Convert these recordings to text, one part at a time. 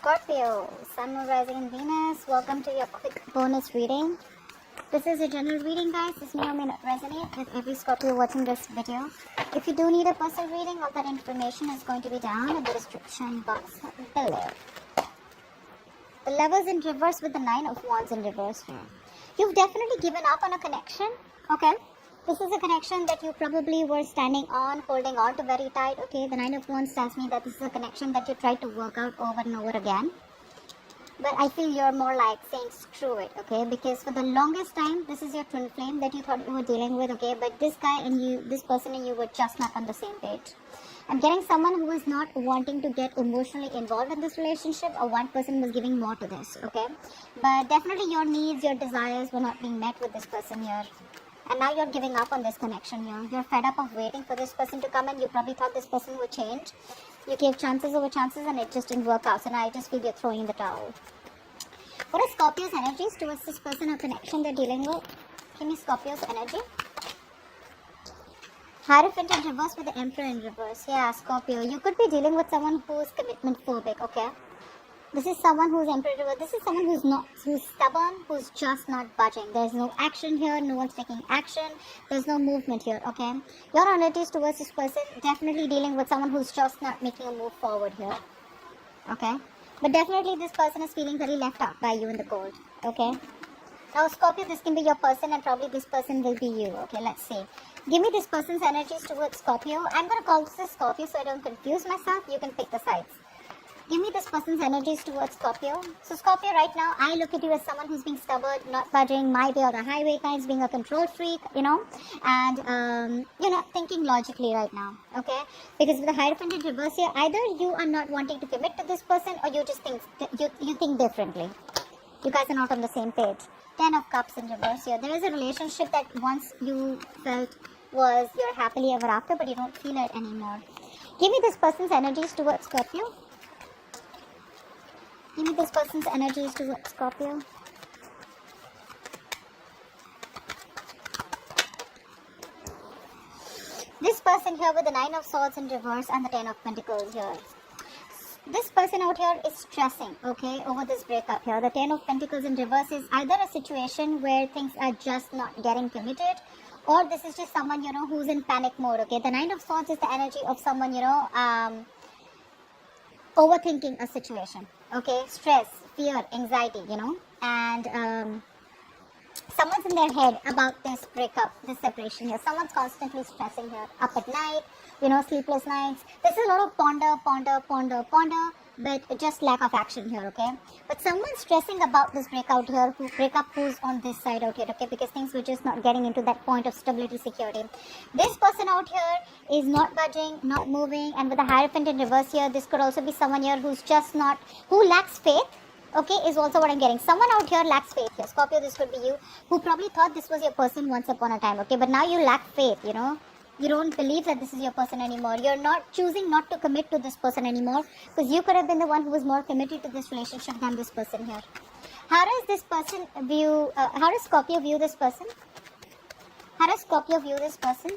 Scorpio, Sun, Moon, Rising and Venus. Welcome to your quick bonus reading. This is a general reading, guys. This may or may not resonate with every Scorpio watching this video. If you do need a personal reading, all that information is going to be down in the description box below. The Lovers in reverse with the Nine of Wands in reverse here. You've definitely given up on a connection, okay? This is a connection that you probably were standing on, holding on to very tight, okay? The Nine of Wands tells me that this is a connection that you tried to work out over and over again. But I feel you're more like saying screw it, okay? Because for the longest time, this is your twin flame that you thought you were dealing with, okay? But this guy and you, this person and you were just not on the same page. I'm getting someone who is not wanting to get emotionally involved in this relationship, or one person was giving more to this, okay? But definitely your needs, your desires were not being met with this person here. And now you're giving up on this connection here. You're fed up of waiting for this person to come, and you probably thought this person would change. You gave chances over chances and it just didn't work out. So now I just feel you're throwing in the towel. What are Scorpio's energies towards this person or connection they're dealing with? Give me Scorpio's energy. Hierophant in reverse with the Emperor in reverse. Yeah, Scorpio. You could be dealing with someone who's commitment phobic, okay? This is someone who's Emperor in reverse. This is someone who's stubborn, who's just not budging. There's no action here. No one's taking action. There's no movement here, okay? Your energies towards this person, definitely dealing with someone who's just not making a move forward here, okay? But definitely this person is feeling very left out by you in the cold, okay? Now, Scorpio, this can be your person and probably this person will be you, okay? Let's see. Give me this person's energies towards Scorpio. I'm going to call this a Scorpio so I don't confuse myself. You can pick the sides. Give me this person's energies towards Scorpio. So, Scorpio, right now, I look at you as someone who's being stubborn, not budging, my way or the highway kinds, being a control freak, you know? And you're not thinking logically right now, okay? Because with the Hierophant in reverse here, either you are not wanting to commit to this person or you just think, you think differently. You guys are not on the same page. 10 of Cups in reverse here. There is a relationship that once you felt was your happily ever after, but you don't feel it anymore. Give me this person's energies towards Scorpio. Give me this person's energies towards Scorpio. This person here with the 9 of Swords in reverse and the 10 of Pentacles here. This person out here is stressing, okay, over this breakup here. The 10 of Pentacles in reverse is either a situation where things are just not getting committed, or this is just someone, you know, who's in panic mode, okay. The 9 of Swords is the energy of someone, you know, overthinking a situation, okay. Stress, fear, anxiety, you know, and someone's in their head about this breakup, this separation here. Someone's constantly stressing here, up at night, you know, sleepless nights. This is a lot of ponder, but just lack of action here, okay? But someone's stressing about this breakup here, who's on this side out here, okay? Because things were just not getting into that point of stability, security. This person out here is not budging, not moving, and with the Hierophant in reverse here, this could also be someone here who's just not, who lacks faith, okay, is also what I'm getting. Someone out here lacks faith here. Scorpio, this could be you, who probably thought this was your person once upon a time, okay? But now you lack faith, you know? You don't believe that this is your person anymore. You're not choosing not to commit to this person anymore, because you could have been the one who was more committed to this relationship than this person here. How does this person view, how does Scorpio view this person? How does Scorpio view this person?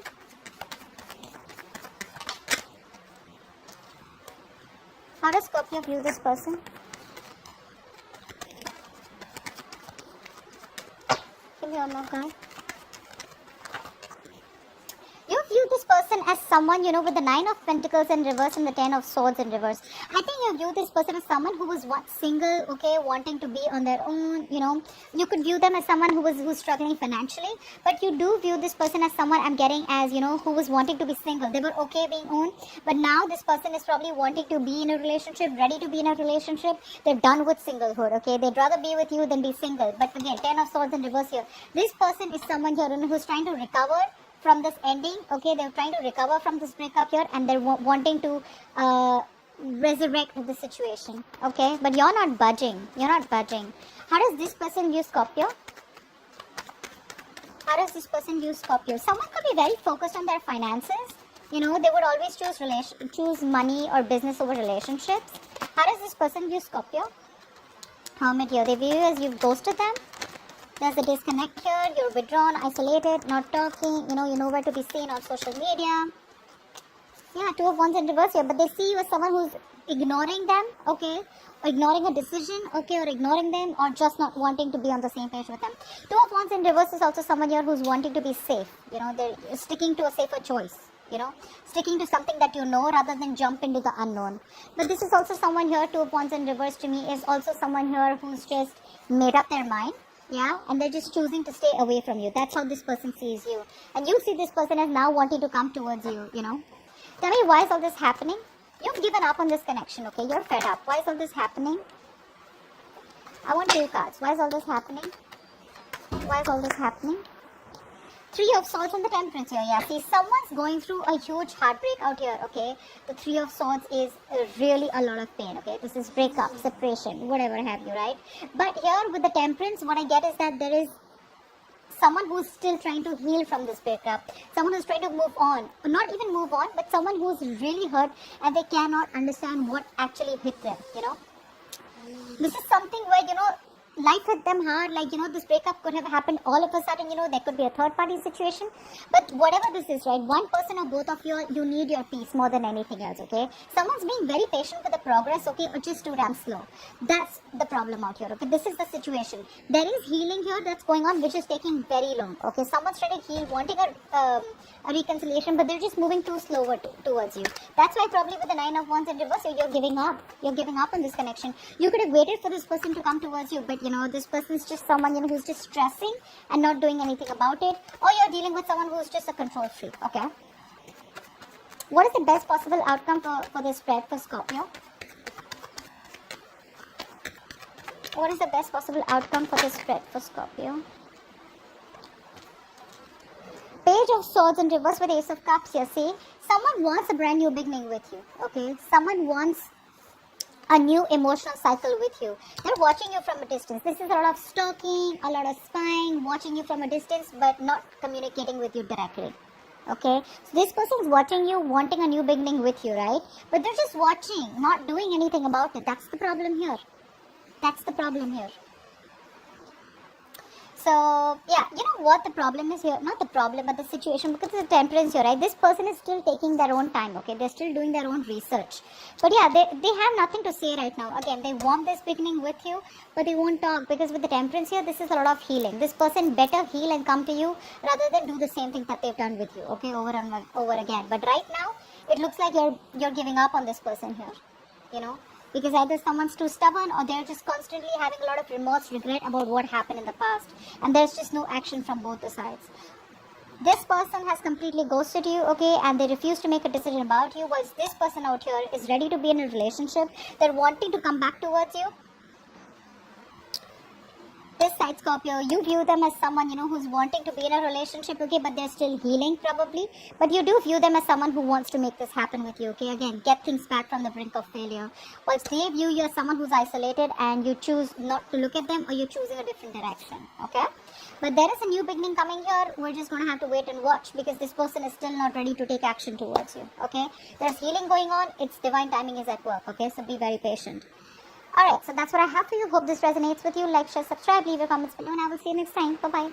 How does Scorpio view this person? Give me one more card. You view this person as someone, you know, with the 9 of Pentacles in reverse and the 10 of Swords in reverse. I think you view this person as someone who was once single, okay, wanting to be on their own, you know. You could view them as someone who's struggling financially, but you do view this person as someone, I'm getting, as, you know, who was wanting to be single. They were okay being owned, but now this person is probably wanting to be in a relationship, ready to be in a relationship. They're done with singlehood, okay. They'd rather be with you than be single. But again, 10 of Swords in reverse here. This person is someone here, you know, who's trying to recover from this ending, okay. They're trying to recover from this breakup here, and they're wanting to resurrect the situation, okay. But you're not budging. You're not budging. How does this person view Scorpio? How does this person view Scorpio? Someone could be very focused on their finances. You know, they would always choose money or business over relationships. How does this person view Scorpio? Hermit here. They view you as you've ghosted them. There's a disconnect here, you're withdrawn, isolated, not talking, you know, you're nowhere to be seen on social media. Yeah, 2 of Wands in reverse here, but they see you as someone who's ignoring them, okay, or ignoring a decision, okay, or ignoring them, or just not wanting to be on the same page with them. Two of Wands in reverse is also someone here who's wanting to be safe. You know, they're sticking to a safer choice. You know, sticking to something that you know rather than jump into the unknown. But this is also someone here, Two of Wands in reverse to me is also someone here who's just made up their mind. Yeah, and they're just choosing to stay away from you. That's how this person sees you. And you see this person as now wanting to come towards you, you know. Tell me, why is all this happening? You've given up on this connection, okay? You're fed up. Why is all this happening? I want 2 cards. Why is all this happening? Why is all this happening? 3 of Swords and the Temperance here. Yeah, see, someone's going through a huge heartbreak out here, okay? The 3 of Swords is really a lot of pain, okay? This is breakup, separation, whatever have you, right? But here with the Temperance, what I get is that there is someone who's still trying to heal from this breakup. Someone who's trying to move on. Not even move on, but someone who's really hurt and they cannot understand what actually hit them, you know? This is something where, you know, life hit them hard, like, you know, this breakup could have happened all of a sudden, you know, there could be a third party situation. But whatever this is, right, one person or both of you need your peace more than anything else, okay? Someone's being very patient with the progress, okay, or just too damn slow. That's the problem out here, okay? This is the situation. There is healing here that's going on, which is taking very long, okay? Someone's trying to heal, wanting a reconciliation, but they're just moving too slower towards you. That's why probably with the 9 of Wands in reverse, you're giving up. You're giving up on this connection. You could have waited for this person to come towards you, but you know, this person is just someone, you know, who's just stressing and not doing anything about it, or you're dealing with someone who's just a control freak, okay? What is the best possible outcome for this spread for Scorpio? What is the best possible outcome for this spread for Scorpio? Page of Swords in reverse with Ace of Cups here. See, someone wants a brand new beginning with you, okay? Someone wants a new emotional cycle with you. They're watching you from a distance. This is a lot of stalking, a lot of spying, watching you from a distance, but not communicating with you directly. Okay? So this person's watching you, wanting a new beginning with you, right? But they're just watching, not doing anything about it. That's the problem here. That's the problem here. So, yeah, you know what the problem is here? Not the problem, but the situation, because it's a Temperance here, right? This person is still taking their own time, okay? They're still doing their own research. But yeah, they have nothing to say right now. Again, they want this beginning with you, but they won't talk, because with the Temperance here, this is a lot of healing. This person better heal and come to you rather than do the same thing that they've done with you, okay? Over and over again. But right now, it looks like you're giving up on this person here, you know? Because either someone's too stubborn or they're just constantly having a lot of remorse, regret about what happened in the past. And there's just no action from both the sides. This person has completely ghosted you, okay, and they refuse to make a decision about you, whilst this person out here is ready to be in a relationship. They're wanting to come back towards you. This side, Scorpio, you view them as someone, you know, who's wanting to be in a relationship, okay, but they're still healing probably. But you do view them as someone who wants to make this happen with you, okay? Again, get things back from the brink of failure. Whilst they view you as someone who's isolated and you choose not to look at them, or you're choosing a different direction, okay? But there is a new beginning coming here. We're just going to have to wait and watch, because this person is still not ready to take action towards you, okay? There's healing going on. It's divine timing is at work, okay? So be very patient. Alright, so that's what I have for you. Hope this resonates with you. Like, share, subscribe, leave your comments below, and I will see you next time. Bye-bye.